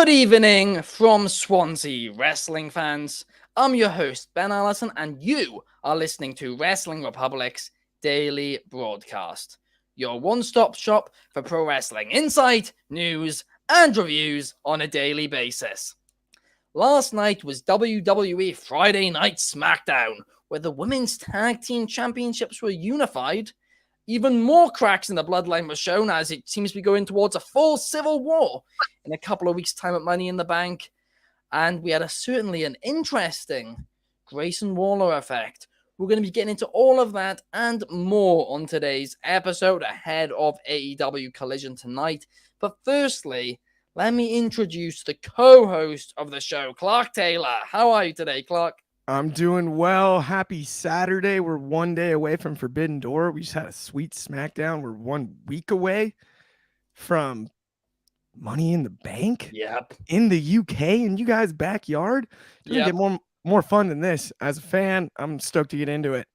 Good evening from Swansea, wrestling fans. I'm your host, Ben Allison, and you are listening to Wrestling Republic's daily broadcast, your one-stop shop for pro wrestling insight, news, and reviews on a daily basis. Last night was WWE Friday Night SmackDown, where the Women's Tag Team Championships were unified. Even more cracks in the Bloodline were shown, as it seems to be going towards a full civil war in a couple of weeks' time at Money in the Bank. And we had certainly an interesting Grayson Waller effect. We're going to be getting into all of that and more on today's episode ahead of AEW Collision tonight. But firstly, let me introduce the co-host of the show, Clark Taylor. How are you today, Clark? I'm doing well. Happy Saturday. We're one day away from Forbidden Door. We just had a sweet SmackDown. We're 1 week away from Money in the Bank. Yep. In the UK, in you guys' backyard. Doesn't get more fun than this. As a fan, I'm stoked to get into it.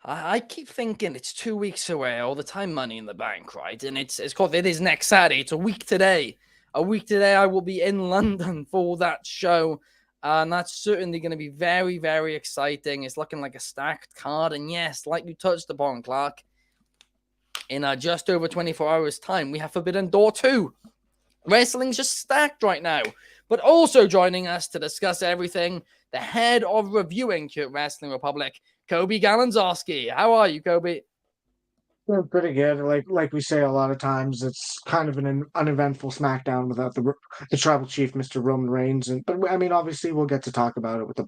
I keep thinking it's 2 weeks away all the time, Money in the Bank, right? And it is next Saturday. It's a week today. A week today, I will be in London for that show. And that's certainly going to be very, very exciting. It's looking like a stacked card. And yes, like you touched upon, Clark, in just over 24 hours' time, we have Forbidden Door 2. Wrestling's just stacked right now. But also joining us to discuss everything, the head of reviewing here at Wrestling Republic, Coby Galenzoski. How are you, Coby? They're pretty good. Like we say a lot of times, it's kind of an uneventful SmackDown without the Tribal Chief, Mr. Roman Reigns. But I mean, obviously, we'll get to talk about it with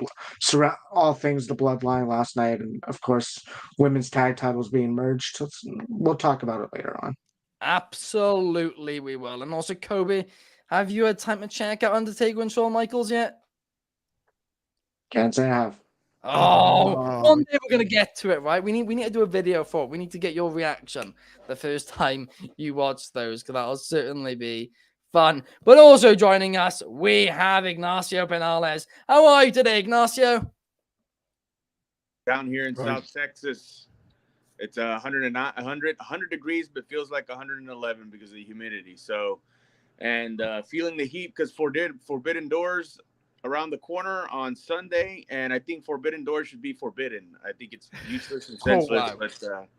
all things the Bloodline last night, and of course, women's tag titles being merged. So we'll talk about it later on. Absolutely, we will. And also, Coby, have you had time to check out Undertaker and Shawn Michaels yet? Can't say I have. One day we're gonna get to it, right? We need to do a video for it. We need to get your reaction the first time you watch those, because that'll certainly be fun. But also joining us, we have Ignacio Pinalez. How are you today, Ignacio? Down here in South Texas, it's 100 degrees, but feels like 111 because of the humidity. So, and feeling the heat because Forbidden Doors around the corner on Sunday, and I think Forbidden Door should be forbidden. I think it's useless and senseless, but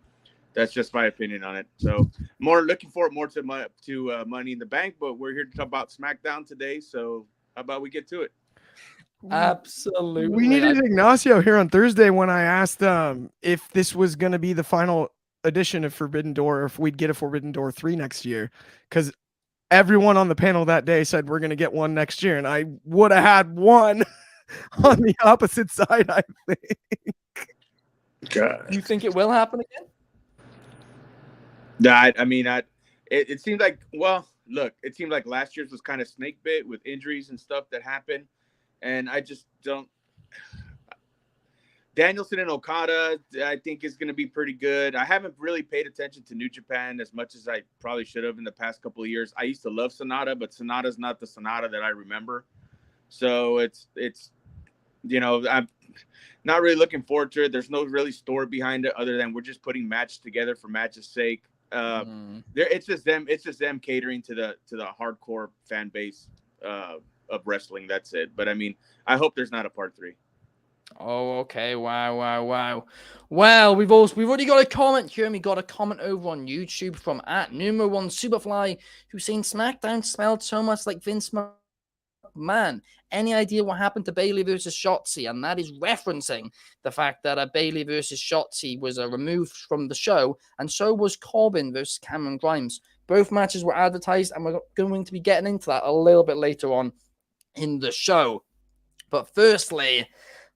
that's just my opinion on it. So looking forward to Money in the Bank, but we're here to talk about SmackDown today. So how about we get to it? Absolutely. We needed Ignacio here on Thursday when I asked if this was going to be the final edition of Forbidden Door, or if we'd get a Forbidden Door 3 next year, because everyone on the panel that day said we're going to get one next year, and I would have had one on the opposite side, I think. God. You think it will happen again? It seemed like, it seemed like last year's was kind of snake bit with injuries and stuff that happened, and I just don't. Danielson and Okada, I think, is going to be pretty good. I haven't really paid attention to New Japan as much as I probably should have in the past couple of years. I used to love Sonata, but Sonata's not the Sonata that I remember. So it's I'm not really looking forward to it. There's no really story behind it other than we're just putting matches together for match's sake. It's just them catering to the hardcore fan base of wrestling. That's it. But I mean, I hope there's not a part 3. Oh, okay. Wow. Well, we've already got a comment here, and we got a comment over on YouTube from @Numero1Superfly, who's saying SmackDown smelled so much like Vince McMahon. Any idea what happened to Bayley versus Shotzi? And that is referencing the fact that Bayley versus Shotzi was removed from the show, and so was Corbin versus Cameron Grimes. Both matches were advertised, and we're going to be getting into that a little bit later on in the show. But firstly,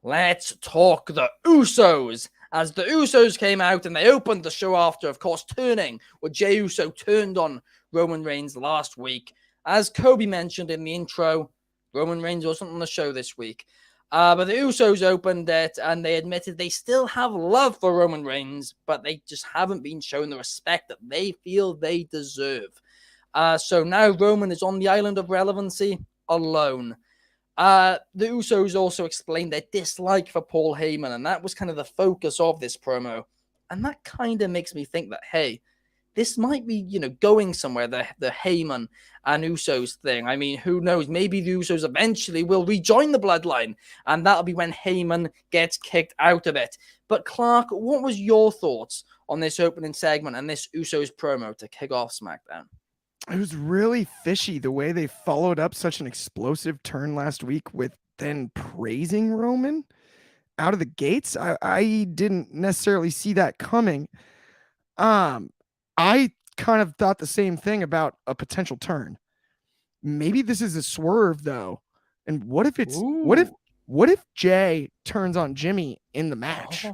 let's talk the Usos, as the Usos came out and they opened the show after, of course, turning what Jey Uso turned on Roman Reigns last week. As Coby mentioned in the intro, Roman Reigns wasn't on the show this week. But the Usos opened it, and they admitted they still have love for Roman Reigns, but they just haven't been shown the respect that they feel they deserve. So now Roman is on the island of relevancy alone. The Usos also explained their dislike for Paul Heyman, and that was kind of the focus of this promo. And that kind of makes me think that, hey, this might be, going somewhere, the Heyman and Usos thing. I mean, who knows? Maybe the Usos eventually will rejoin the Bloodline, and that'll be when Heyman gets kicked out of it. But Clark, what was your thoughts on this opening segment and this Usos promo to kick off SmackDown? It was really fishy the way they followed up such an explosive turn last week with then praising Roman out of the gates. I didn't necessarily see that coming. I kind of thought the same thing about a potential turn. Maybe this is a swerve though. And what if it's what if Jay turns on Jimmy in the match?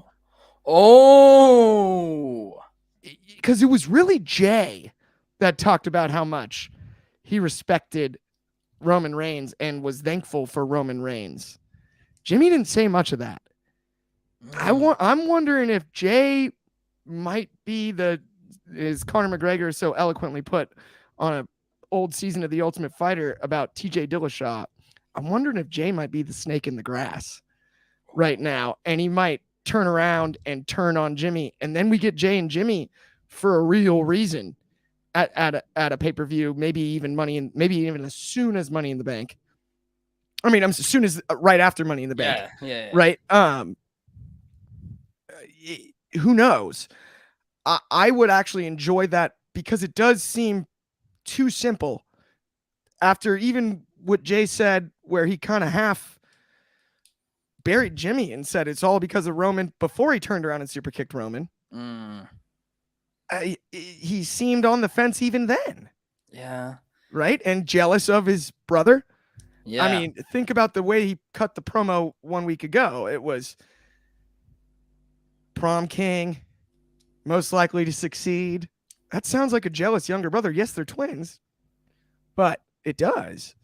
Because it was really Jay that talked about how much he respected Roman Reigns and was thankful for Roman Reigns. Jimmy didn't say much of that. I'm wondering if Jay might be as Conor McGregor so eloquently put on an old season of The Ultimate Fighter about TJ Dillashaw. I'm wondering if Jay might be the snake in the grass right now, and he might turn around and turn on Jimmy, and then we get Jay and Jimmy for a real reason at a pay-per-view, maybe even as soon as Money in the Bank. I mean, as soon as right after Money in the Bank. Yeah. Right. Who knows? I would actually enjoy that because it does seem too simple. After even what Jay said, where he kind of half buried Jimmy and said it's all because of Roman before he turned around and super kicked Roman. He seemed on the fence even then. Yeah. Right? And jealous of his brother. Yeah. I mean, think about the way he cut the promo 1 week ago. It was prom king, most likely to succeed. That sounds like a jealous younger brother. Yes, they're twins, but it does.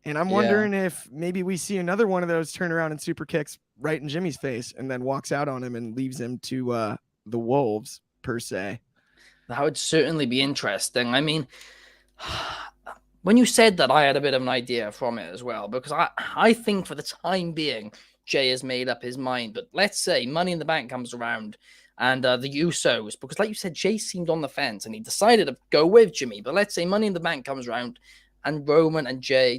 And I'm wondering if maybe we see another one of those turn around and super kicks right in Jimmy's face and then walks out on him and leaves him to the wolves, per se. That would certainly be interesting. I mean, when you said that, I had a bit of an idea from it as well, because I think for the time being, Jay has made up his mind. But let's say Money in the Bank comes around and the Usos, because like you said, Jay seemed on the fence and he decided to go with Jimmy. But let's say Money in the Bank comes around and Roman and Solo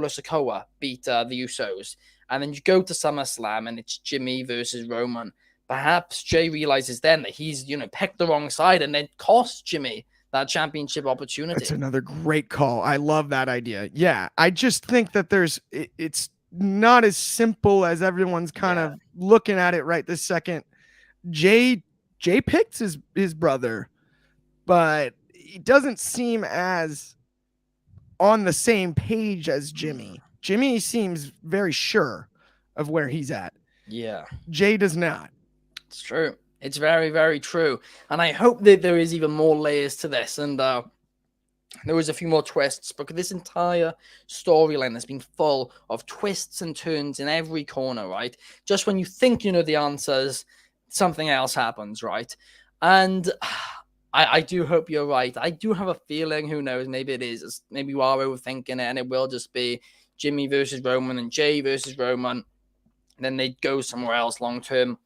Sikoa beat the Usos. And then you go to SummerSlam and it's Jimmy versus Roman. Perhaps Jay realizes then that he's, picked the wrong side and then cost Jimmy that championship opportunity. That's another great call. I love that idea. Yeah. I just think that it's not as simple as everyone's kind of looking at it right this second. Jay picked his brother, but he doesn't seem as on the same page as Jimmy. Jimmy seems very sure of where he's at. Yeah. Jay does not. It's true. It's very, very true. And I hope that there is even more layers to this. And there was a few more twists, because this entire storyline has been full of twists and turns in every corner, right? Just when you think you know the answers, something else happens, right? And I do hope you're right. I do have a feeling, who knows, maybe it is. Maybe you are overthinking it, and it will just be Jimmy versus Roman and Jay versus Roman. And then they go somewhere else long term.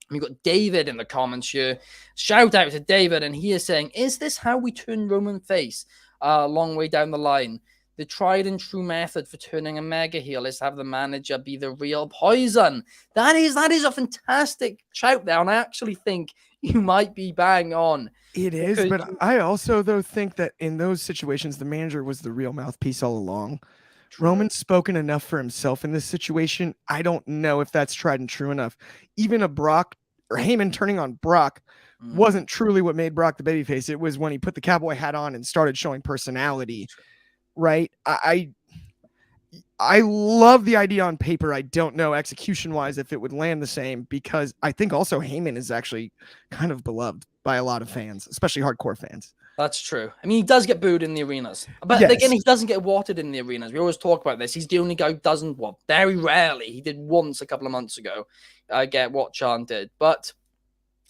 We've got David in the comments here. Shout out to David, and he is saying, is this how we turn Roman face a long way down the line? The tried and true method for turning a mega heel is to have the manager be the real poison. That is a fantastic shout there, and I actually think you might be bang on. It is, but I also, though, think that in those situations, the manager was the real mouthpiece all along. True. Roman's spoken enough for himself in this situation. I don't know if that's tried and true enough. Even a Brock or Heyman turning on Brock wasn't truly what made Brock the babyface. It was when he put the cowboy hat on and started showing personality, right? I love the idea on paper. I don't know execution-wise if it would land the same, because I think also Heyman is actually kind of beloved by a lot of fans, especially hardcore fans. That's true. I mean, he does get booed in the arenas, but again, he doesn't get watered in the arenas. We always talk about this. He's the only guy who doesn't, very rarely. He did once a couple of months ago, get what chanted. But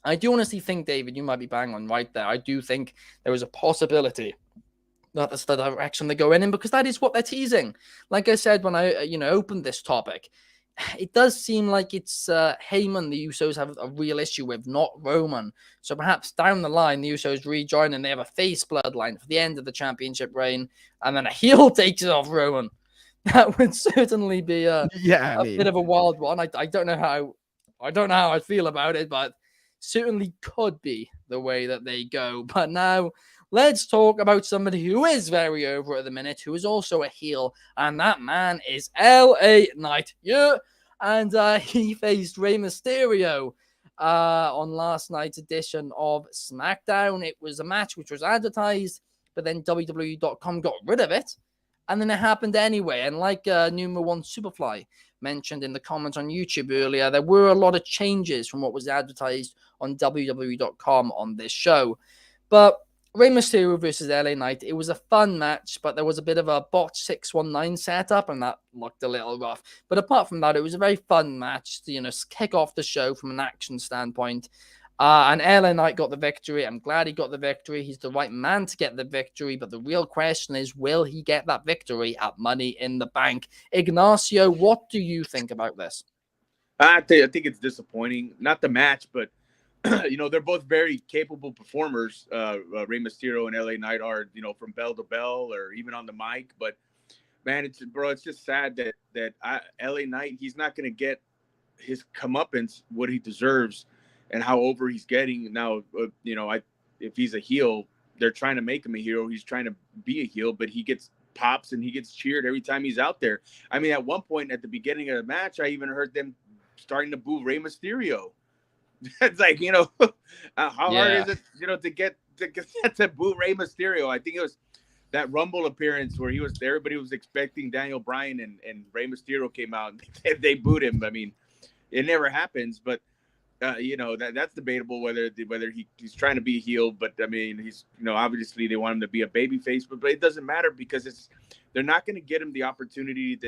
I do honestly think, David, you might be bang on right there. I do think there is a possibility that that's the direction they're going in, because that is what they're teasing. Like I said when I, opened this topic, it does seem like it's Heyman the Usos have a real issue with, not Roman. So perhaps down the line, the Usos rejoin and they have a face bloodline for the end of the championship reign, and then a heel takes it off Roman. That would certainly be a bit of a wild one. I don't know how I feel about it, but certainly could be the way that they go. But now let's talk about somebody who is very over at the minute, who is also a heel, and that man is LA Knight. Yeah, and he faced Rey Mysterio on last night's edition of SmackDown. It was a match which was advertised, but then WWE.com got rid of it. And then it happened anyway. And like number one Superfly mentioned in the comments on YouTube earlier, there were a lot of changes from what was advertised on WWE.com on this show. But Rey Mysterio versus LA Knight, it was a fun match, but there was a bit of a botch 619 setup, and that looked a little rough. But apart from that, it was a very fun match to, kick off the show from an action standpoint. And LA Knight got the victory. I'm glad he got the victory. He's the right man to get the victory. But the real question is, will he get that victory at Money in the Bank? Ignacio, what do you think about this? I think it's disappointing. Not the match, but they're both very capable performers. Rey Mysterio and LA Knight are, from bell to bell or even on the mic. But man, it's just sad that LA Knight, he's not going to get his comeuppance, what he deserves, and how over he's getting now. If he's a heel, they're trying to make him a hero. He's trying to be a heel, but he gets pops and he gets cheered every time he's out there. I mean, at one point at the beginning of the match, I even heard them starting to boo Rey Mysterio. It's like, how hard is it, to get to boo Rey Mysterio? I think it was that Rumble appearance where everybody was expecting Daniel Bryan and Rey Mysterio came out and they booed him. I mean, it never happens, but that's debatable whether he's trying to be a heel, but I mean, he's, obviously they want him to be a babyface, but it doesn't matter because they're not going to get him the opportunity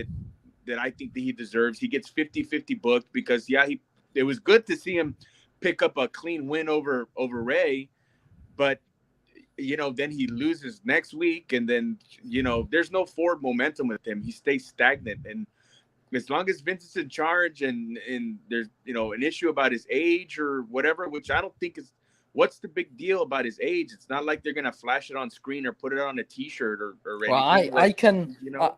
that I think that he deserves. He gets 50-50 booked because it was good to see him pick up a clean win over Rey, but then he loses next week, and then there's no forward momentum with him. He stays stagnant, and as long as Vince is in charge and there's, an issue about his age or whatever, which I don't think is, what's the big deal about his age? It's not like they're going to flash it on screen or put it on a t-shirt or anything. Well,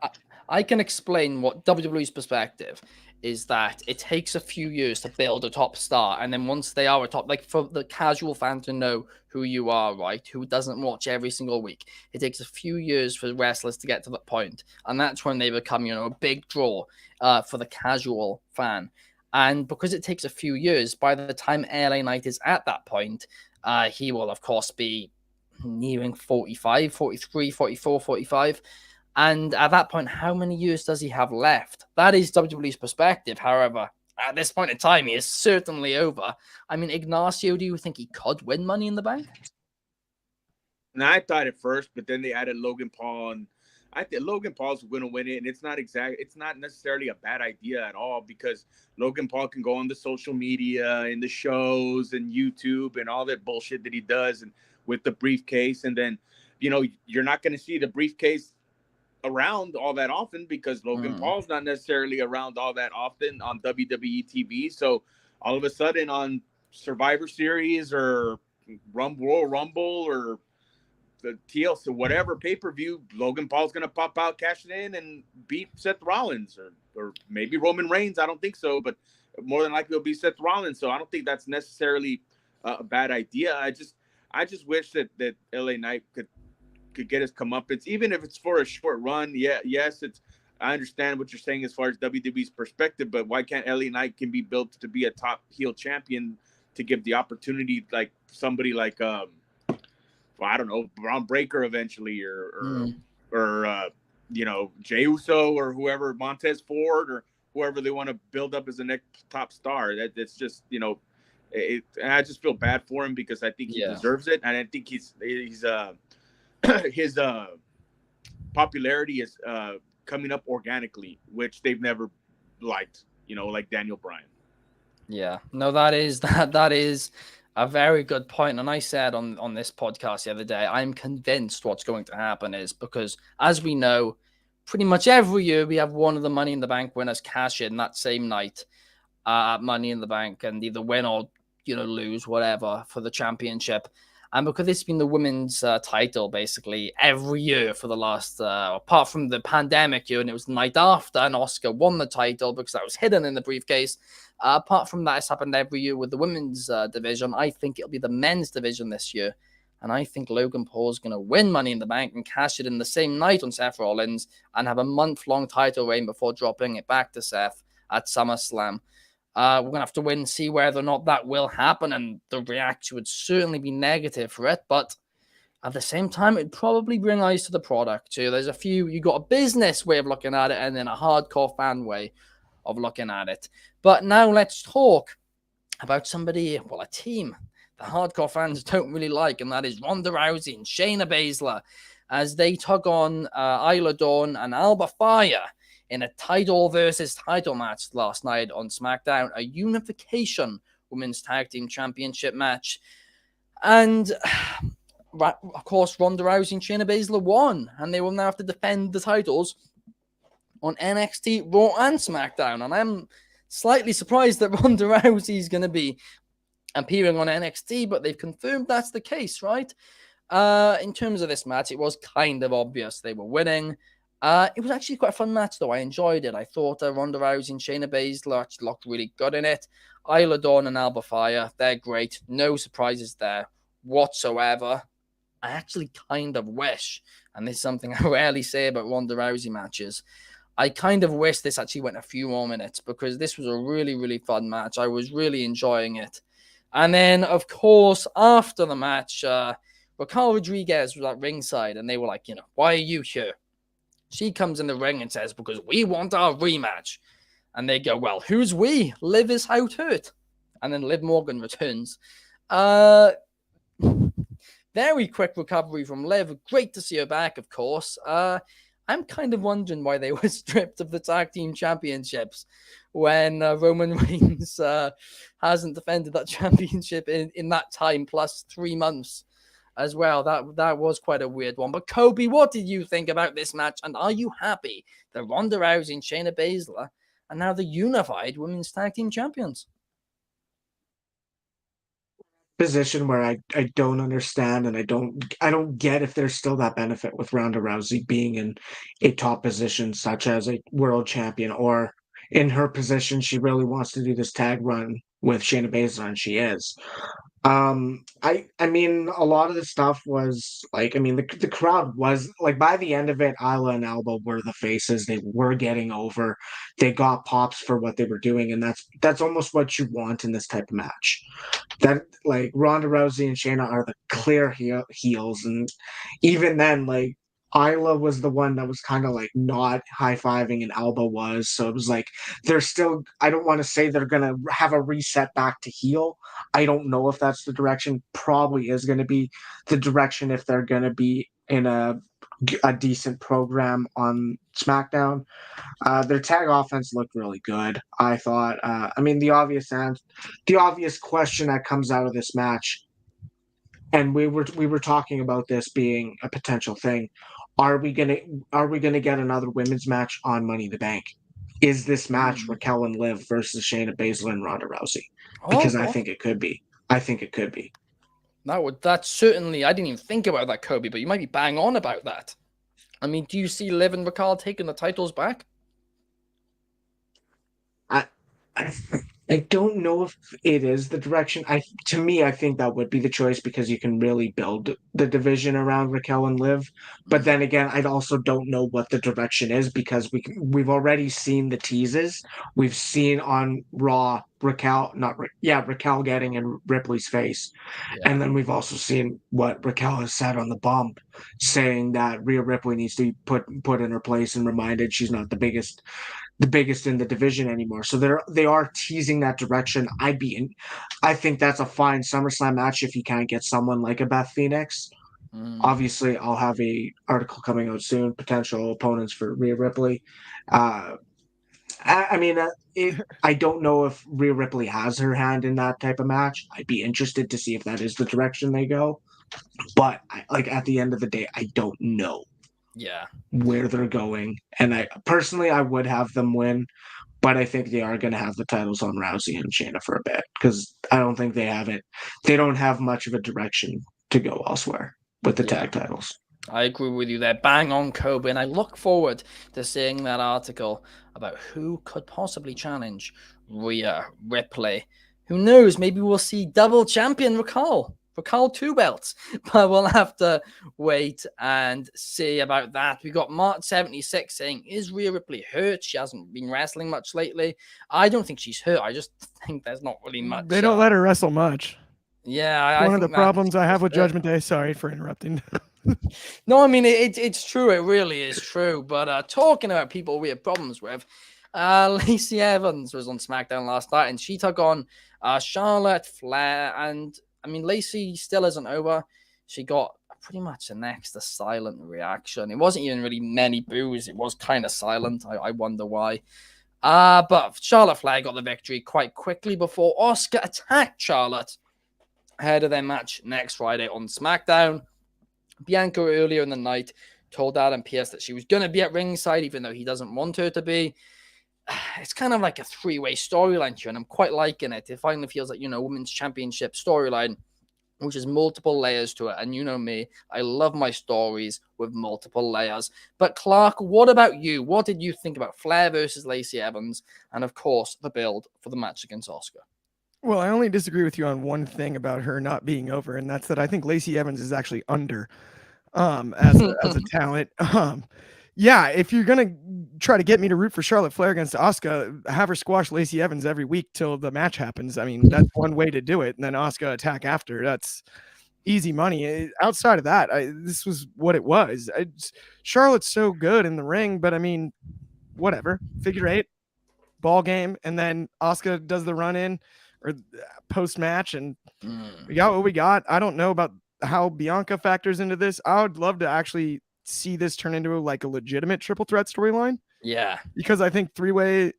I can explain what WWE's perspective is, that it takes a few years to build a top star. And then once they are a top, like for the casual fan to know who you are, right, who doesn't watch every single week, it takes a few years for wrestlers to get to that point. And that's when they become, a big draw for the casual fan. And because it takes a few years, by the time LA Knight is at that point, he will, of course, be nearing 45, 43, 44, 45. And at that point, how many years does he have left? That is WWE's perspective. However, at this point in time, he is certainly over. I mean, Ignacio, do you think he could win Money in the Bank? Now, I thought at first, but then they added Logan Paul, and I think Logan Paul's going to win it. And it's not necessarily a bad idea at all, because Logan Paul can go on the social media and the shows and YouTube and all that bullshit that he does, and with the briefcase. And then, you're not going to see the briefcase around all that often because Logan Paul's not necessarily around all that often on WWE TV. So all of a sudden on Survivor Series or Royal Rumble or the TLC, whatever pay-per-view, Logan Paul's going to pop out, cash it in, and beat Seth Rollins or maybe Roman Reigns. I don't think so, but more than likely it'll be Seth Rollins. So I don't think that's necessarily a bad idea. I just wish that LA Knight could get his comeuppance, even if it's for a short run. Yes, I understand what you're saying as far as WWE's perspective, but why can't LA Knight can be built to be a top heel champion to give the opportunity like somebody like I don't know, Braun Breaker eventually, or Jey Uso or whoever, Montez Ford or whoever they want to build up as the next top star. That's just I just feel bad for him because I think he deserves it, and I think he's his popularity is coming up organically, which they've never liked, like Daniel Bryan. Yeah, no, that is a very good point. And I said on this podcast the other day, I'm convinced what's going to happen is because, as we know, pretty much every year we have one of the Money in the Bank winners cash in that same night at Money in the Bank and either win or lose, whatever, for the championship. And because it's been the women's title basically every year for the last, apart from the pandemic year, and it was the night after, and Oscar won the title because that was hidden in the briefcase. Apart from that, it's happened every year with the women's division. I think it'll be the men's division this year. And I think Logan Paul's going to win Money in the Bank and cash it in the same night on Seth Rollins and have a month-long title reign before dropping it back to Seth at SummerSlam. We're going to have to wait and see whether or not that will happen, and the reaction would certainly be negative for it, but at the same time, it'd probably bring eyes to the product too. There's you got a business way of looking at it and then a hardcore fan way of looking at it. But now let's talk about a team the hardcore fans don't really like, and that is Ronda Rousey and Shayna Baszler as they tug on Isla Dawn and Alba Fire in a title versus title match last night on SmackDown, a unification women's tag team championship match. And of course, Ronda Rousey and Shayna Baszler won, and they will now have to defend the titles on NXT, Raw, and SmackDown. And I'm slightly surprised that Ronda Rousey is going to be appearing on NXT, but they've confirmed that's the case, right? In terms of this match, it was kind of obvious they were winning. It was actually quite a fun match, though. I enjoyed it. I thought Ronda Rousey and Shayna Baszler actually looked really good in it. Isla Dawn and Alba Fire, they're great. No surprises there whatsoever. I actually kind of wish, and this is something I rarely say about Ronda Rousey matches, I kind of wish this actually went a few more minutes because this was a really, really fun match. I was really enjoying it. And then, of course, after the match, Raquel Rodriguez was at ringside, and they were like, why are you here? She comes in the ring and says, because we want our rematch. And they go, well, who's we? Liv is out hurt. And then Liv Morgan returns. Very quick recovery from Liv. Great to see her back, of course. I'm kind of wondering why they were stripped of the tag team championships when Roman Reigns hasn't defended that championship in that time, plus 3 months as well. That was quite a weird one. But Coby, what did you think about this match? And are you happy that Ronda Rousey and Shayna Baszler are now the unified women's tag team champions? Position where I don't understand, and I don't get if there's still that benefit with Ronda Rousey being in a top position such as a world champion, or in her position she really wants to do this tag run with Shayna Baszler, and she is. I mean, a lot of the stuff was like, I mean, the crowd was like, by the end of it, Isla and Alba were the faces. They were getting over. They got pops for what they were doing, and that's almost what you want in this type of match. That, like, Ronda Rousey and Shayna are the clear heels, and even then, like, Isla was the one that was kind of like not high-fiving, and Alba was. So it was like they're still, I don't want to say they're going to have a reset back to heel. I don't know if that's the direction. Probably is going to be the direction if they're going to be in a decent program on SmackDown. Their tag offense looked really good, I thought. I mean, the obvious question that comes out of this match, and we were talking about this being a potential thing. Are we gonna get another women's match on Money in the Bank? Is this match Raquel and Liv versus Shayna Baszler and Ronda Rousey? Because I think it could be. That's certainly, I didn't even think about that, Coby, but you might be bang on about that. I mean, do you see Liv and Raquel taking the titles back? I don't know if it is the direction. To me, I think that would be the choice because you can really build the division around Raquel and Liv. But then again, I also don't know what the direction is because we've already seen the teases. We've seen on Raw Raquel getting in Ripley's face, and then we've also seen what Raquel has said on the bump, saying that Rhea Ripley needs to be put in her place and reminded she's not the biggest in the division anymore. So they are teasing that direction. I think that's a fine SummerSlam match if you can't get someone like a Beth Phoenix. Obviously, I'll have a article coming out soon, potential opponents for Rhea Ripley. I don't know if Rhea Ripley has her hand in that type of match. I'd be interested to see if that is the direction they go. But at the end of the day, I don't know. Yeah. where they're going. And I personally, I would have them win, but I think they are going to have the titles on Rousey and Shayna for a bit because I don't think they have it. They don't have much of a direction to go elsewhere with the tag titles. I agree with you there. Bang on, Coby. And I look forward to seeing that article about who could possibly challenge Rhea Ripley. Who knows? Maybe we'll see double champion Raquel 2 belts. But we'll have to wait and see about that. We got Mark76 saying, is Rhea Ripley hurt? She hasn't been wrestling much lately. I don't think she's hurt. I just think there's not really much. They don't let her wrestle much. Yeah, I one of the problems I have with it. Judgment Day. Sorry for interrupting. No, I mean, it's true. It really is true. But talking about people we have problems with, Lacey Evans was on SmackDown last night, and she took on Charlotte Flair. And, I mean, Lacey still isn't over. She got pretty much the next a silent reaction. It wasn't even really many boos. It was kind of silent. I wonder why. But Charlotte Flair got the victory quite quickly before Asuka attacked Charlotte ahead of their match next Friday on SmackDown. Bianca earlier in the night told Adam Pearce that she was going to be at ringside, even though he doesn't want her to be. It's kind of like a three-way storyline here, and I'm quite liking it. It finally feels like, women's championship storyline, which has multiple layers to it. And you know me, I love my stories with multiple layers. But Clark, what about you? What did you think about Flair versus Lacey Evans? And of course, the build for the match against Asuka. Well, I only disagree with you on one thing about her not being over, and that's that I think Lacey Evans is actually under as a talent. Yeah, if you're gonna try to get me to root for Charlotte Flair against Asuka, have her squash Lacey Evans every week till the match happens. I mean, that's one way to do it, and then Asuka attack after. That's easy money. Outside of that, this was what it was. Charlotte's so good in the ring, but I mean, whatever. Figure 8, ball game, and then Asuka does the run in or post match, and we got what we got. I don't know about how Bianca factors into this. I would love to actually see this turn into like a legitimate triple threat storyline. Yeah, because I think three ways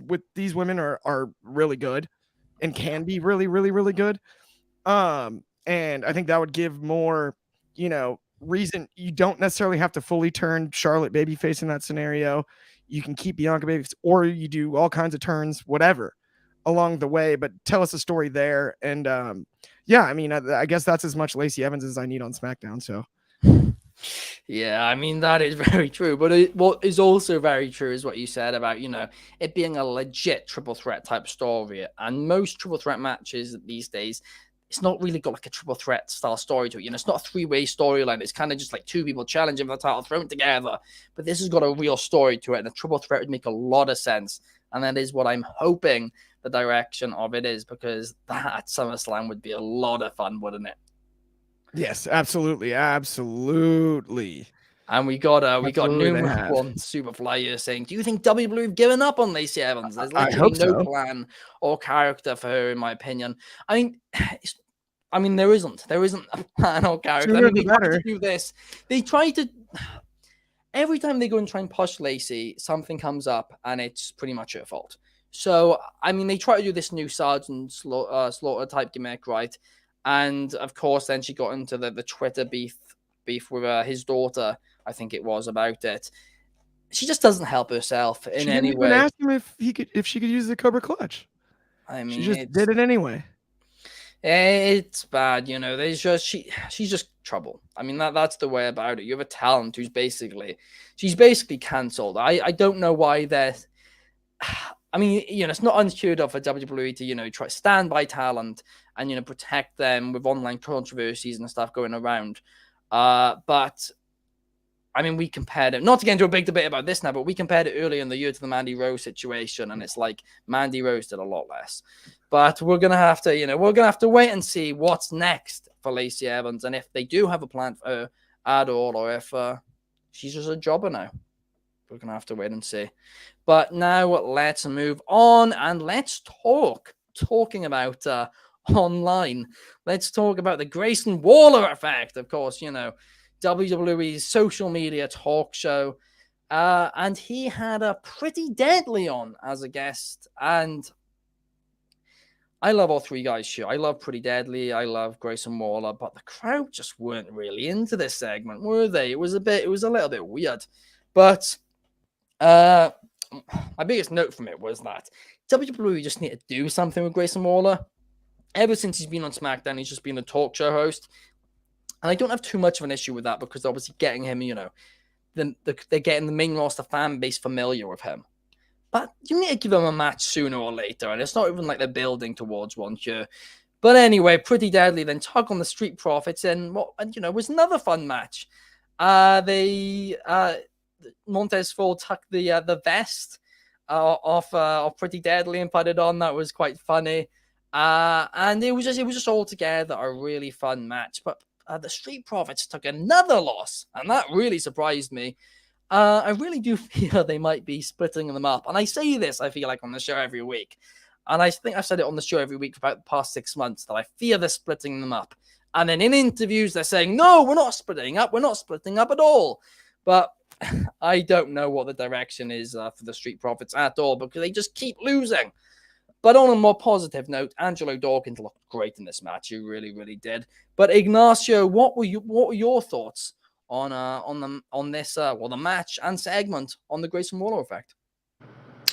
with these women are really good and can be really, really, really good. And I think that would give more, reason. You don't necessarily have to fully turn Charlotte babyface in that scenario. You can keep Bianca babyface, or you do all kinds of turns, whatever, along the way, but tell us a story there. And yeah, I mean, I guess that's as much Lacey Evans as I need on SmackDown. So yeah, I mean, that is very true. But what is also very true is what you said about, it being a legit triple threat type story. And most triple threat matches these days, it's not really got like a triple threat style story to it. It's not a three-way storyline. It's kind of just like two people challenging for the title thrown together. But this has got a real story to it. And a triple threat would make a lot of sense. And that is what I'm hoping the direction of it is, because that at SummerSlam would be a lot of fun, wouldn't it? Yes, absolutely. Absolutely. And we got number one Superfly here saying, do you think WWE have given up on Lacey Evans? There's literally no plan or character for her, in my opinion. I mean, there isn't a plan or character. They try to do this. They try to, every time they go and try and push Lacey, something comes up and it's pretty much her fault. So, I mean, they try to do this new Sergeant Slaughter type gimmick, right? And of course, then she got into the Twitter beef with his daughter, I think it was, about it. She just doesn't help herself in any way. She didn't ask him if she could use the Cobra Clutch. I mean, she just did it anyway. It's bad, There's just she's just trouble. I mean, that's the way about it. You have a talent who's basically cancelled. I don't know why they're. I mean, it's not unheard of for WWE to, try to stand by talent and, protect them with online controversies and stuff going around. But, I mean, we compared it, not to get into a big debate about this now, but we compared it earlier in the year to the Mandy Rose situation, and it's like Mandy Rose did a lot less. But we're going to have to, wait and see what's next for Lacey Evans, and if they do have a plan for her at all, or if she's just a jobber now. We're going to have to wait and see. But now let's move on and let's talking about online. Let's talk about the Grayson Waller effect. Of course, WWE's social media talk show. And he had a Pretty Deadly on as a guest. And I love all three guys here. I love Pretty Deadly. I love Grayson Waller, but the crowd just weren't really into this segment, were they? It was a little bit weird. But my biggest note from it was that WWE just need to do something with Grayson Waller. Ever since he's been on SmackDown, he's just been a talk show host. And I don't have too much of an issue with that because obviously getting him, they're getting the main roster fan base familiar with him. But you need to give him a match sooner or later, and it's not even like they're building towards one here. But anyway, Pretty Deadly then tug on the Street Profits, and was another fun match. Montez Ford tucked the vest off Pretty Deadly and put it on. That was quite funny, and it was just all together a really fun match. But the Street Profits took another loss, and that really surprised me. I really do feel they might be splitting them up. And I say this, I feel like, on the show every week. And I think I've said it on the show every week for about the past 6 months that I fear they're splitting them up. And then in interviews, they're saying, no, we're not splitting up. We're not splitting up at all. But I don't know what the direction is for the Street Profits at all because they just keep losing. But on a more positive note, Angelo Dawkins looked great in this match. He really, really did. But Ignacio, what were your thoughts on the match and segment on the Grayson Waller effect?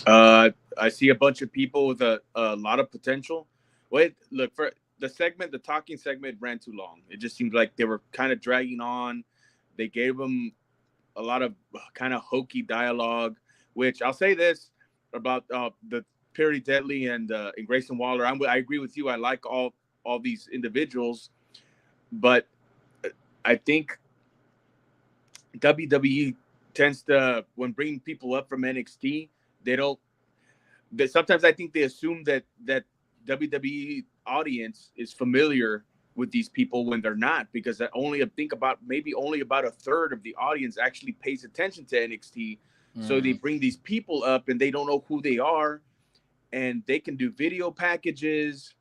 I see a bunch of people with a lot of potential. Look, for the talking segment ran too long. It just seemed like they were kind of dragging on. They gave them a lot of kind of hokey dialogue, which I'll say this about the Pretty Deadly and Grayson Waller. I agree with you. I like all these individuals, but I think WWE tends to, when bringing people up from NXT, sometimes I think they assume that WWE audience is familiar with these people when they're not, because maybe only about a third of the audience actually pays attention to NXT. So they bring these people up and they don't know who they are, and they can do video packages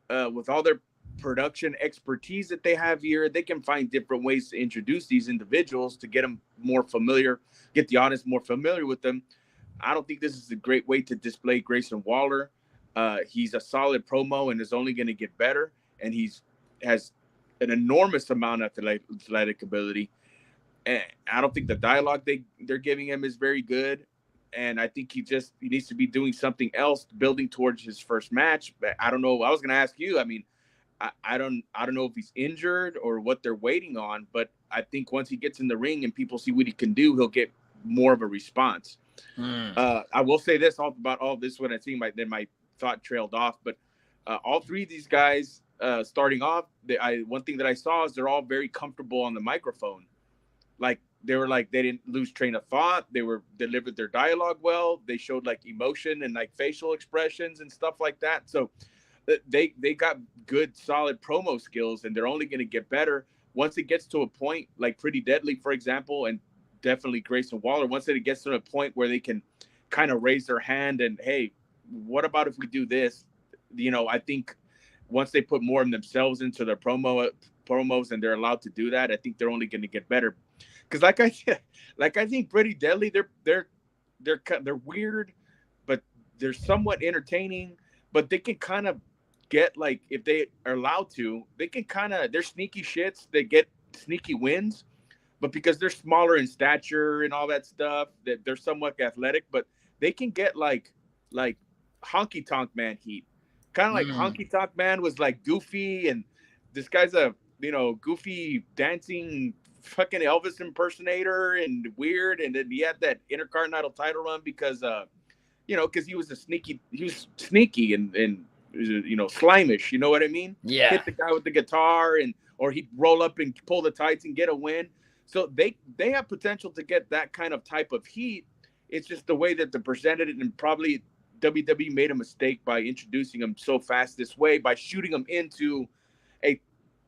with all their production expertise that they have here. They can find different ways to introduce these individuals to get them more familiar, get the audience more familiar with them. I don't think this is a great way to display Grayson Waller. He's a solid promo and is only going to get better, and has an enormous amount of athletic ability. And I don't think the dialogue they're giving him is very good. And I think he needs to be doing something else, building towards his first match. But I don't know. I was going to ask you. I mean, I don't know if he's injured or what they're waiting on, but I think once he gets in the ring and people see what he can do, he'll get more of a response. I will say this about all this when I see my thought trailed off, but all three of these guys starting off, one thing that I saw is they're all very comfortable on the microphone. Like they didn't lose train of thought. They delivered their dialogue well. They showed like emotion and like facial expressions and stuff like that. So they got good, solid promo skills, and they're only going to get better once it gets to a point like Pretty Deadly, for example, and definitely Grayson Waller. Once it gets to a point where they can kind of raise their hand and, hey, what about if we do this? I think once they put more of themselves into their promos and they're allowed to do that, I think they're only going to get better. Because I think Pretty Deadly, they're weird, but they're somewhat entertaining. But they can kind of get, like, if they are allowed to, they're sneaky shits. They get sneaky wins, but because they're smaller in stature and all that stuff, that they're somewhat athletic, but they can get like Honky Tonk Man heat. Kind of like Honky Tonk Man was like goofy, and this guy's a goofy dancing fucking Elvis impersonator and weird, and then he had that Intercontinental title run because because he was sneaky and slimish, you know what I mean? Yeah. Hit the guy with the guitar or he'd roll up and pull the tights and get a win. So they have potential to get that kind of type of heat. It's just the way that they presented it, and probably WWE made a mistake by introducing them so fast this way, by shooting them into a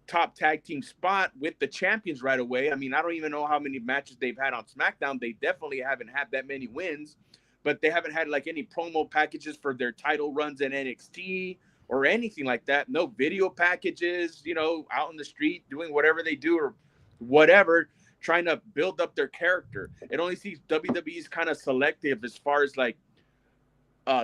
top tag team spot with the champions right away. I mean, I don't even know how many matches they've had on SmackDown. They definitely haven't had that many wins, but they haven't had like any promo packages for their title runs in NXT or anything like that. No video packages, out in the street doing whatever they do or whatever, trying to build up their character. It only seems WWE's kind of selective as far as like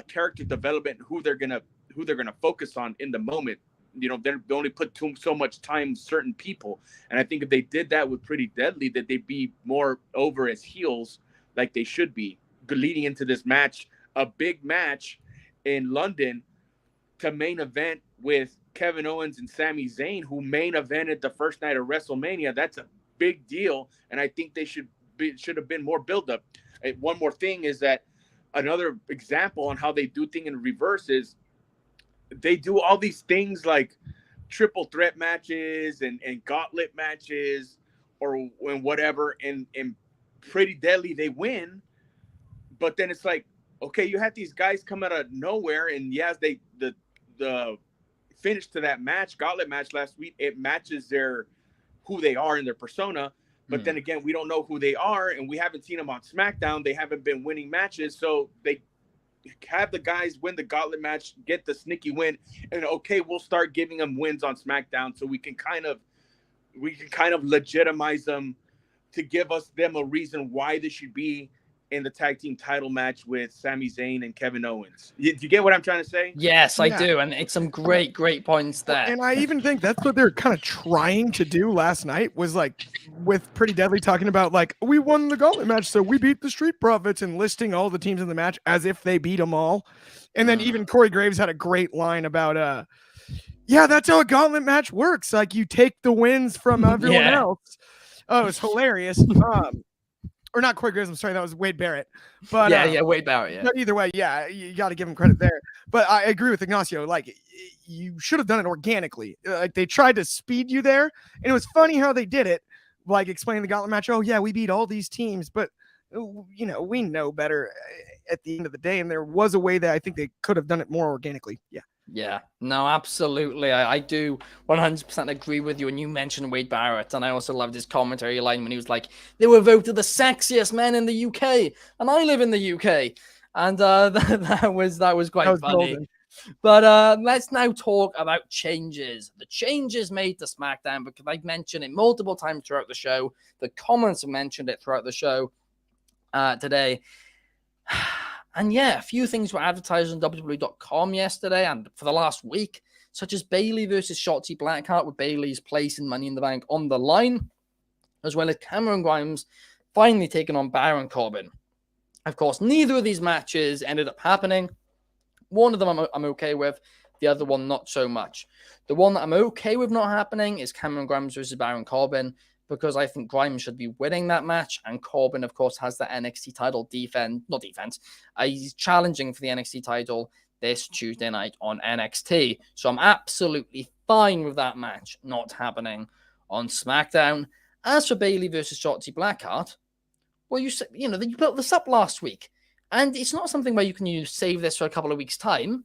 character development, who they're gonna going to focus on in the moment. They only put so much time certain people, and I think if they did that with Pretty Deadly, that they'd be more over as heels like they should be leading into this match, a big match in London to main event with Kevin Owens and Sami Zayn, who main evented the first night of WrestleMania. That's a big deal, and I think they should have been more build-up. One more thing is that another example on how they do things in reverse is they do all these things like triple threat matches and gauntlet matches or whatever, and Pretty Deadly, they win, but then it's like, okay, you had these guys come out of nowhere, and yes, the finish to that match, gauntlet match last week, it matches who they are in their persona. But then again, we don't know who they are, and we haven't seen them on SmackDown. They haven't been winning matches, so they have the guys win the gauntlet match, get the sneaky win, and okay, we'll start giving them wins on SmackDown, so we can kind of legitimize them to give them a reason why they should be in the tag team title match with Sami Zayn and Kevin Owens. Do you get what I'm trying to say? Yes, I do. And it's some great points there. And I even think that's what they're kind of trying to do last night, was like with Pretty Deadly talking about like, we won the gauntlet match, so we beat the Street Profits, and listing all the teams in the match as if they beat them all. And then even Corey Graves had a great line about, yeah, that's how a gauntlet match works. Like, you take the wins from everyone else. Oh, it's hilarious. Or not Corey Graves, I'm sorry, that was Wade Barrett. But Wade Barrett, yeah. But either way, yeah, you got to give him credit there. But I agree with Ignacio. Like, you should have done it organically. Like, they tried to speed you there, and it was funny how they did it, like explaining the gauntlet match. Oh, yeah, we beat all these teams, but we know better at the end of the day, and there was a way that I think they could have done it more organically. Yeah, no, absolutely. I do 100% agree with you. And you mentioned Wade Barrett, and I also loved his commentary line when he was like, they were voted the sexiest men in the UK, and I live in the UK. And that was quite funny. Golden. But let's now talk about changes. The changes made to SmackDown, because I've mentioned it multiple times throughout the show. The comments have mentioned it throughout the show today. And yeah, a few things were advertised on WWE.com yesterday and for the last week, such as Bayley versus Shotzi Blackheart, with Bayley's place in Money in the Bank on the line, as well as Cameron Grimes finally taking on Baron Corbin. Of course, neither of these matches ended up happening. One of them I'm okay with, the other one not so much. The one that I'm okay with not happening is Cameron Grimes versus Baron Corbin, because I think Grimes should be winning that match, and Corbin, of course, has the NXT title he's challenging for the NXT title this Tuesday night on NXT. So I'm absolutely fine with that match not happening on SmackDown. As for Bayley versus Shotzi Blackheart, well, you built this up last week, and it's not something where you can save this for a couple of weeks' time.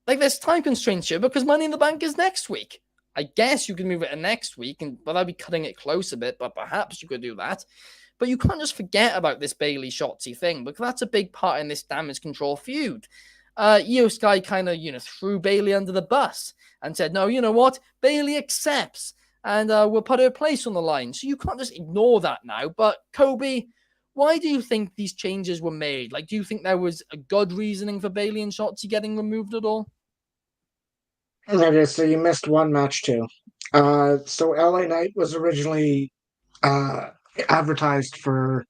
Like, there's time constraints here because Money in the Bank is next week. I guess you could move it to next week, but that'd be cutting it close a bit, but perhaps you could do that. But you can't just forget about this Bayley Shotzi thing, because that's a big part in this Damage Control feud. Io Sky kind of, threw Bayley under the bus and said, no, you know what? Bayley accepts, and we'll put her place on the line. So you can't just ignore that now. But Coby, why do you think these changes were made? Like, do you think there was a good reasoning for Bayley and Shotzi getting removed at all? Okay, so you missed one match too. So LA Knight was originally advertised for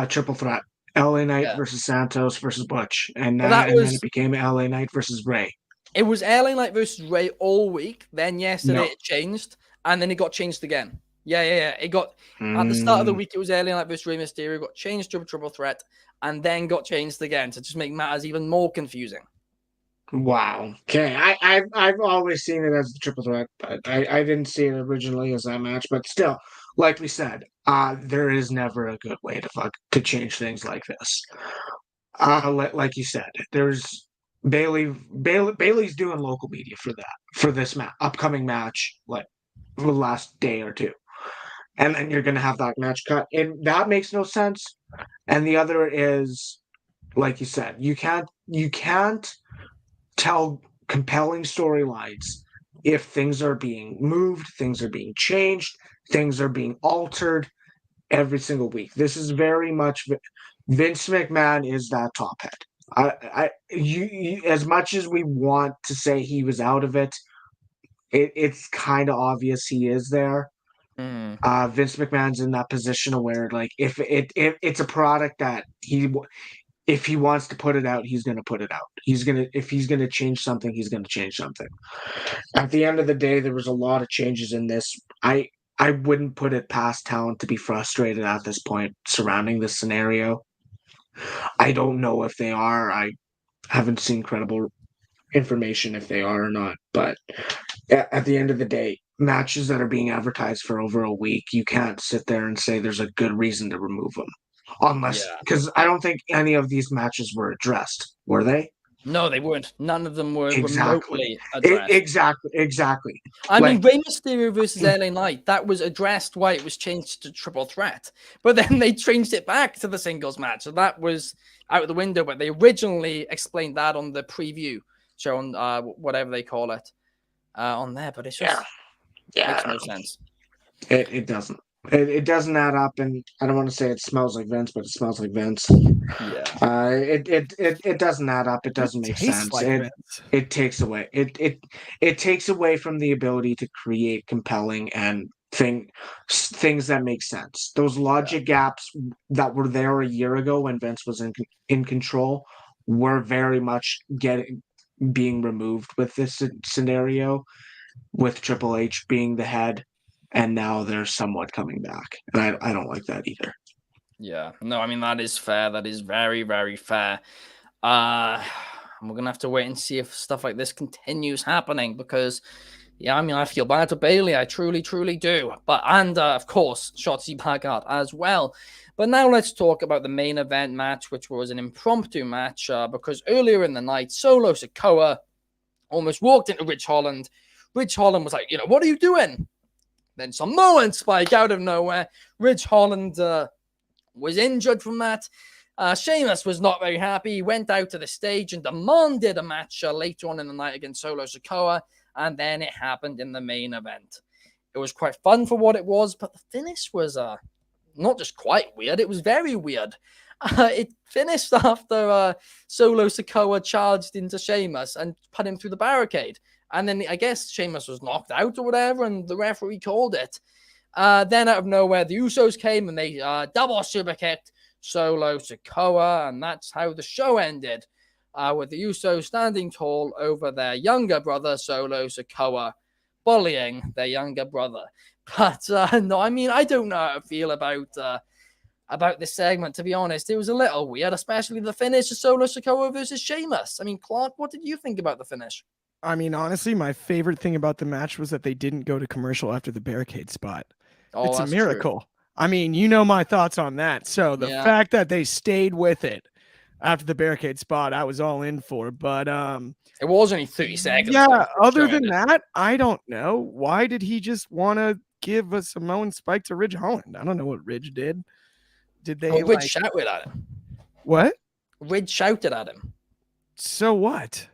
triple threat. LA Knight versus Santos versus Butch. And then it became LA Knight versus Ray. It was LA Knight versus Ray all week. Then yesterday it changed, and then it got changed again. Yeah. It got at the start of the week, it was LA Knight versus Rey Mysterio, got changed to a triple threat, and then got changed again to just make matters even more confusing. Wow. Okay. I've always seen it as the triple threat, but I didn't see it originally as that match. But still, like we said, there is never a good way to change things like this. Like you said, there's Bayley's doing local media for this upcoming match, like the last day or two, and then you're gonna have that match cut, and that makes no sense. And the other is, like you said, you can't tell compelling storylines if things are being moved, things are being changed, things are being altered every single week. This is very much Vince McMahon is that top head. You as much as we want to say he was out of it, it's kind of obvious he is there. Hmm. Vince McMahon's in that position where, like, if it's a product that if he wants to put it out, he's going to put it out. If he's going to change something, he's going to change something. At the end of the day, there was a lot of changes in this. I wouldn't put it past talent to be frustrated at this point surrounding this scenario. I don't know if they are. I haven't seen credible information if they are or not. But at the end of the day, matches that are being advertised for over a week, you can't sit there and say there's a good reason to remove them. Unless, Yeah. because I don't think any of these matches were addressed, were they? No, they weren't. None of them were Exactly. remotely addressed. Exactly. I mean, Like, Rey Mysterio versus LA Knight, that was addressed why it was changed to triple threat. But then they changed it back to the singles match. So that was out the window. But they originally explained that on the preview show, on whatever they call it, on there. But it's just makes no sense. It doesn't. It doesn't add up, and I don't want to say it smells like Vince, but it smells like Vince. Yeah. It doesn't add up. It doesn't make tastes sense. like Vince. It takes away it takes away from the ability to create compelling and things that make sense. Those logic gaps that were there a year ago when Vince was in control were very much being removed with this scenario, with Triple H being the head, and now they're somewhat coming back. And I don't like that either. Yeah. No, I mean, that is fair. That is very, very fair. We're going to have to wait and see if stuff like this continues happening because, yeah, I mean, I feel bad for Bailey. I truly, truly do. But, and of course, Shotzi Blackheart as well. But now let's talk about the main event match, which was an impromptu match because earlier in the night, Solo Sikoa almost walked into Ridge Holland. Ridge Holland was like, what are you doing? Then Samoan Spike out of nowhere. Ridge Holland was injured from that. Sheamus was not very happy. He went out to the stage and demanded a match later on in the night against Solo Sikoa, and then it happened in the main event. It was quite fun for what it was, but the finish was not just quite weird, it was very weird. It finished after Solo Sikoa charged into Sheamus and put him through the barricade. And then I guess Sheamus was knocked out or whatever, and the referee called it. Then out of nowhere, the Usos came and they double super kicked Solo Sikoa, and that's how the show ended, with the Usos standing tall over their younger brother, Solo Sikoa, bullying their younger brother. But no, I mean, I don't know how to feel about this segment, to be honest. It was a little weird, especially the finish of Solo Sikoa versus Sheamus. I mean, Clark, what did you think about the finish? I mean, honestly, my favorite thing about the match was that they didn't go to commercial after the barricade spot. Oh, it's a that's miracle. true. I mean, my thoughts on that. So the fact that they stayed with it after the barricade spot, I was all in for. But it was only 30 seconds. Yeah, other than that, I don't know. Why did he just want to give a Samoan Spike to Ridge Holland? I don't know what Ridge did. Did they Ridge shouted at him. What? Ridge shouted at him. So what?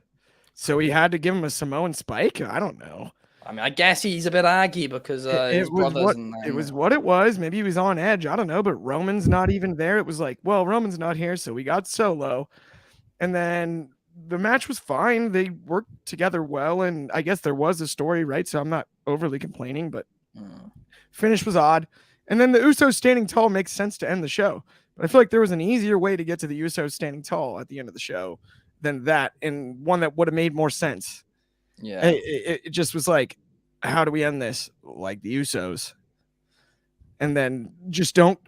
So he had to give him a Samoan Spike? I don't know. I mean, I guess he's a bit aggy because his brothers it was what it was. Maybe he was on edge. I don't know. But Roman's not even there. It was like, well, Roman's not here, so we got Solo. And then the match was fine. They worked together well, and I guess there was a story, right? So I'm not overly complaining, but finish was odd. And then the Usos standing tall makes sense to end the show. But I feel like there was an easier way to get to the Usos standing tall at the end of the show than that, and one that would have made more sense. Yeah. It just was like, how do we end this? Like the Usos. And then just don't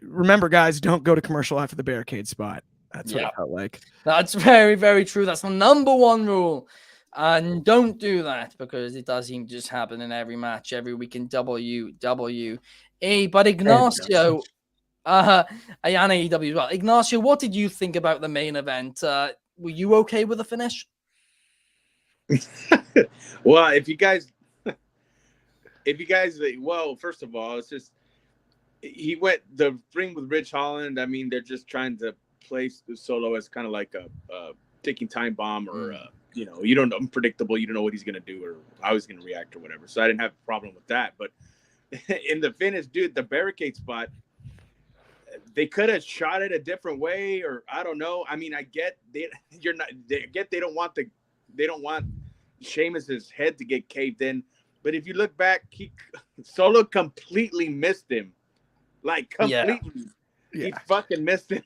go to commercial after the barricade spot. That's what it felt like. That's very, very true. That's the number one rule. And don't do that because it does seem to just happen in every match, every week in WWE. But Ignacio, and AEW as well. Ignacio, what did you think about the main event? Were you okay with the finish? Well, if you guys, well, first of all, it's just he went the ring with Ridge Holland. I mean, they're just trying to place Solo as kind of like a ticking time bomb, or you don't unpredictable. You don't know what he's gonna do or how he's gonna react or whatever. So I didn't have a problem with that. But in the finish, dude, the barricade spot, they could have shot it a different way, or I don't know. I mean, I get they don't want Sheamus's head to get caved in, but if you look back, Solo completely missed him, like completely. Yeah. He fucking missed him.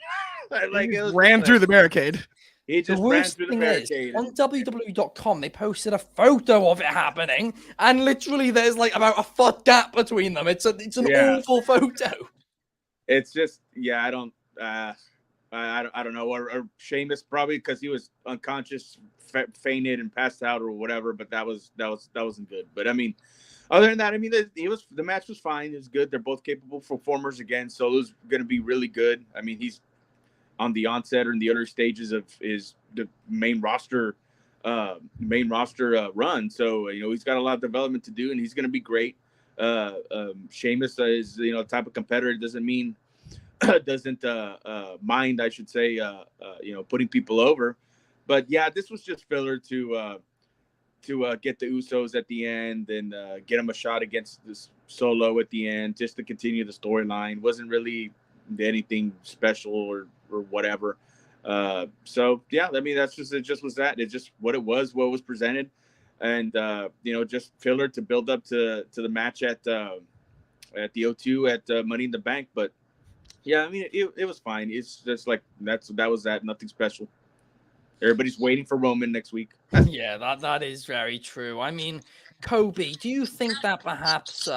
Like He it was ran through the barricade. He just ran through the barricade. On WWE.com, they posted a photo of it happening, and literally there's like about a foot gap between them. It's an awful photo. It's just, I don't know, or Sheamus probably because he was unconscious, fainted and passed out or whatever. But that wasn't good. But I mean, other than that, I mean, the match was fine. It was good. They're both capable performers again. Solo's going to be really good. I mean, he's on the onset or in the early stages of the main roster run. So, he's got a lot of development to do, and he's going to be great. Sheamus is, the type of competitor doesn't mind, I should say, putting people over. But yeah, this was just filler to get the Usos at the end and get them a shot against this Solo at the end, just to continue the storyline. Wasn't really anything special or whatever. So yeah, I mean, it just was that. It's just what was presented. And just filler to build up to the match at the O2 at Money in the Bank. But yeah, I mean, it was fine. It's just like that was that. Nothing special. Everybody's waiting for Roman next week. Yeah, that is very true. I mean, Coby, do you think perhaps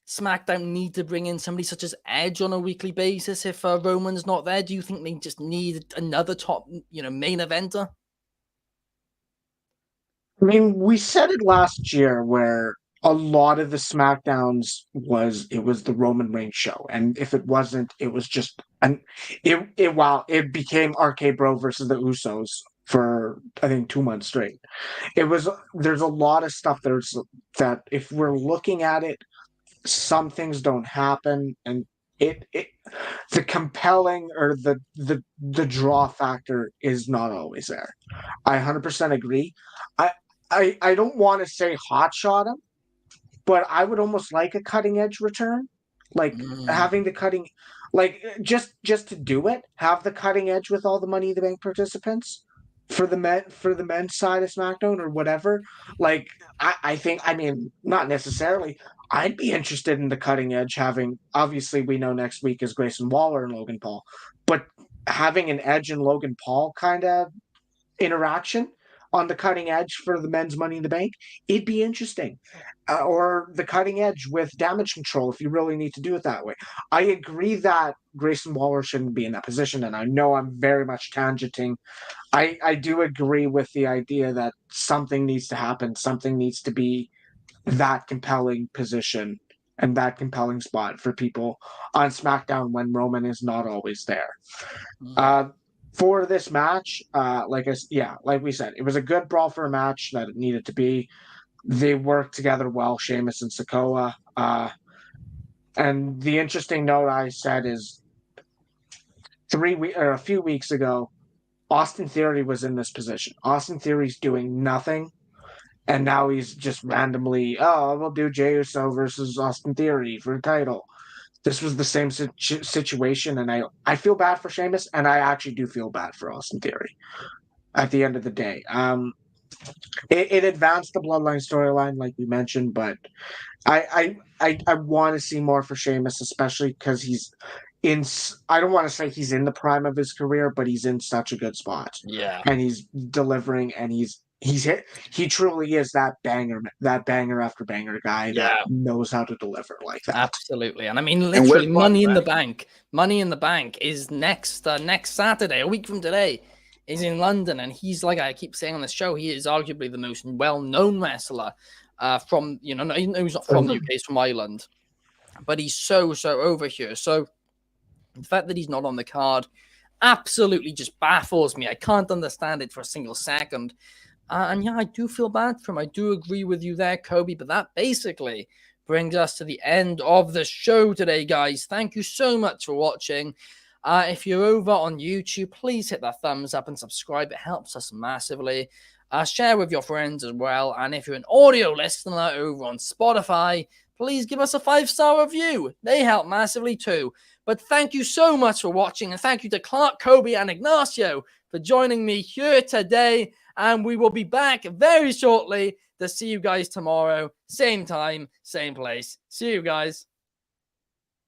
SmackDown need to bring in somebody such as Edge on a weekly basis if Roman's not there? Do you think they just need another top, main eventer? I mean, we said it last year where a lot of the SmackDowns was the Roman Reigns show, and if it wasn't, it was just it became RK Bro versus the Usos for I think 2 months straight. There's a lot of stuff that if we're looking at it, some things don't happen, and the compelling or the draw factor is not always there. I 100% agree. I don't want to say hotshot him, but I would almost like a cutting edge return, like having the cutting, like just to do it, have the cutting edge with all the Money in the Bank participants for the men's side of SmackDown or whatever. Like I think, I mean, not necessarily. I'd be interested in the cutting edge having. Obviously, we know next week is Grayson Waller and Logan Paul, but having an Edge and Logan Paul kind of interaction on the cutting edge for the men's Money in the Bank, it'd be interesting. Or the cutting edge with Damage Control if you really need to do it that way. I agree that Grayson Waller shouldn't be in that position, and I know I'm very much tangenting. I do agree with the idea that something needs to happen. Something needs to be that compelling position and that compelling spot for people on SmackDown when Roman is not always there. For this match, like we said, it was a good brawl for a match that it needed to be. They worked together well, Sheamus and Sikoa. And the interesting note I said is a few weeks ago, Austin Theory was in this position. Austin Theory's doing nothing, and now he's just randomly, we'll do Jey Uso versus Austin Theory for a title. This was the same situation, and I feel bad for Sheamus, and I actually do feel bad for Austin Theory at the end of the day. It advanced the Bloodline storyline, like we mentioned, but I want to see more for Sheamus, especially because he's in. I don't want to say he's in the prime of his career, but he's in such a good spot. Yeah, and he's delivering, and he truly is that banger after banger guy that knows how to deliver like that. Absolutely. And I mean, literally, Money in the Bank is next Saturday, a week from today, is in London. And he's, like I keep saying on the show, he is arguably the most well-known wrestler from, he's not from the UK, he's from Ireland, but he's so over here. So the fact that he's not on the card absolutely just baffles me. I can't understand it for a single second. And yeah, I do feel bad for him. I do agree with you there, Coby. But that basically brings us to the end of the show today, guys. Thank you so much for watching. If you're over on YouTube, please hit that thumbs up and subscribe. It helps us massively. Share with your friends as well. And if you're an audio listener over on Spotify, please give us a 5-star review. They help massively too. But thank you so much for watching, and thank you to Clark, Coby, and Ignacio for joining me here today. And we will be back very shortly to see you guys tomorrow. Same time, same place. See you guys.